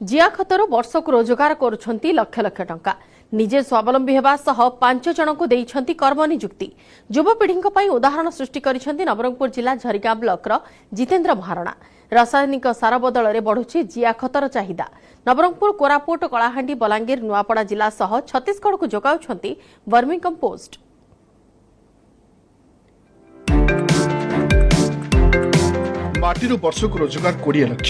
जिया खतर वर्षक रोजगार करुछंती लक्ष लक्ष टंका निजे स्वावलंबी हेबा सह 5 जनकु देइछंती कर्म नियुक्ति युवपीढ़ी ପାଇଁ उदाहरण सृष्टि करिछंती नवरंगपुर जिला झरिगां ब्लॉक जितेंद्र महारणा। रासायनिक सार बदल बढ़ुछि जिया खतर चाहिदा। नवरंगपुर कोरापुट कलाहांडी बलांगीर नुआपड़ा जिला सह छत्तीसगढ़ को जोगाउछंती वर्मी कंपोस्ट। माटी वर्षक रोजगार 20 लाख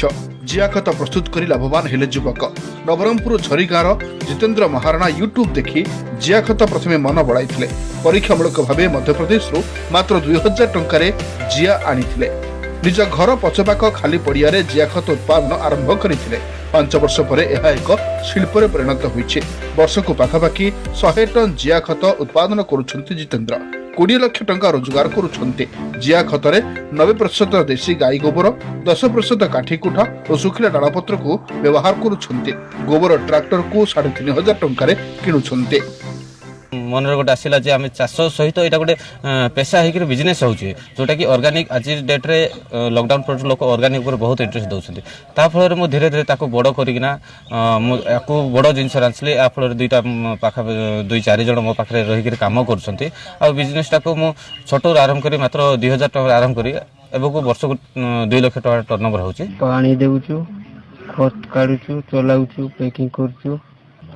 जिया खत प्रस्तुत कर लाभवान हेले युवक। नवरंगपुर झरिगांर जितेंद्र महारणा यूट्यूब देखि जिया खत प्रथमे मन बढ़ाई परीक्षामूलक भाव मध्यप्रदेश मात्र 2000 टंकार जिया आनी निज घर पछपाख खाली पड़िया जिया खत उत्पादन आरंभ करते 5 वर्ष पर यह एक शिल्प परिणत होइछे। वर्षक पाखापाखि 100 टन जिया खत उत्पादन करुछंती जितेंद्र। 20 लाख टंका रोजगार करुछंती। जिया खतरे 90% देशी गाई गोबर, 10% काठी कुठा और सुखिला डालपत्र को व्यवहार करुछंती। गोबर ट्रैक्टर को 3500 टंका किणुछंती। मन गोटे आसला आम चाष सहित यहाँ गोटे पेशा होकर बिजनेस होची जोटा कि ऑर्गेनिक आज डेट रे लॉकडाउन पर लोक ऑर्गेनिक पर बहुत इंटरेस्ट दौरान ताफल मु धीरे धीरे बड़ करना बड़ जिनस आनसली या फल दुईटा पाखा 2-4 जन मो पाखे रहीकि कम कर बिजनेसटा को मु छोट आरंभ कर मात्र 2000 टका आरंभ कर एवं वर्ष को 2 लाख टका टर्नओवर होची। पानी देउछु, खत काढुछु, चलाउछु, पैकिंग करछु।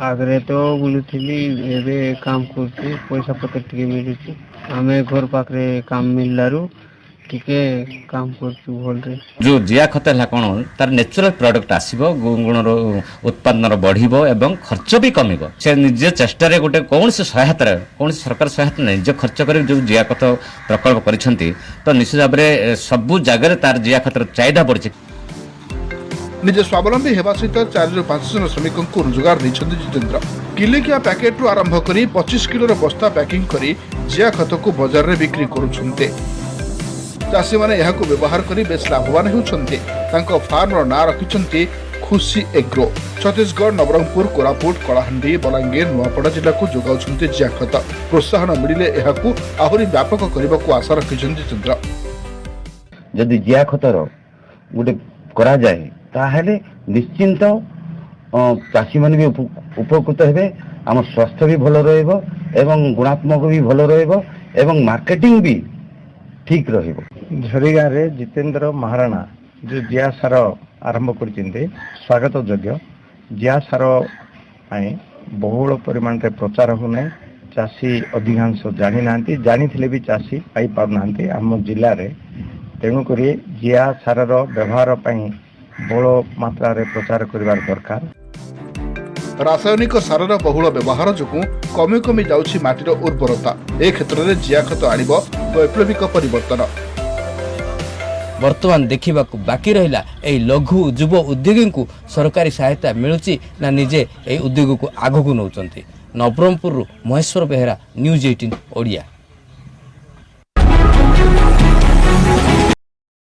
आगरे तो बुलुथिली एबे काम करछु, पैसा पत्र टिके मिलुछु। हमें घर पाखरे काम मिललारु टिके काम करछु भलरे। जो जिया खत है कोन तार नेचुरल प्रोडक्ट आसीबो, गुणर उत्पादन बढ़िबो एवं खर्च भी कमिबो। से निजे चेष्टा रे गोटे कौन से सहायता कौन सरकार सहायता नहीं जो खर्च कर जो जिया खत प्रकल्प करिसंती तो निश्चित भाव में सब जगह तार जिया खतर चाहिदा बढ़ी। निजे स्वावलंबी हेबा सहित 4 ରୁ 5 जन श्रमिकों को रोजगार देइछंती जितेंद्र। किलिकिया पैकेट रु आरंभ करी 25 किलो बस्ता पैकिंग करी जिया खत को बाजार रे बिक्री करुछंती। चाषी माने यहा को व्यवहार करी बेस लाभवान हेउछंती। तांको फार्म रो ना रखिछंती खुशी एग्रो। छत्तीसगढ़ नवरंगपुर कोरापुट कलाहांडी बलांगीर नुआपड़ा जिला को जोगाउछंती जिया खत। प्रोत्साहन मिलिले यहा को आहुरी व्यापक करिबा को आशा रखिछंती जितेंद्र। जदि जिया खतर गुटे करा जाए ताहले निश्चिंत चाषी मान भी उपकृत हेबे। आम स्वास्थ्य भी भल रहिबो एवं गुणात्मक भी भल रहिबो एवं मार्केटिंग भी ठीक रहिबो। झरिगां रे जितेंद्र महाराणा जो जिया सार आरंभ करचिंते स्वागत योग्य। जिया सार आए बहुल परिमाण रे प्रचार होने चाषी अधिकांश जानी नांती, जानी थिले भी चाषी पाई पाउ नांती आम जिल्ला रे। तेणु करी जिया सार रो व्यवहार पई बड़ मात्रा रे प्रचार करिवार दरकार। रासायनिक सारर बहुल व्यवहार जोगु कमी कमी जाउछि माटीर उर्वरता। ए क्षेत्र में जिया खत आनिबो वैप्लविक परिवर्तन। वर्तमान देखा बाकी रहा यही लघु युव उद्योगी को सरकारी सहायता मिलूची ना निजे यही उद्योग को आगक नौकरी। नवरंगपुर महेश्वर बेहेरा, न्यूज 18 ओडिया।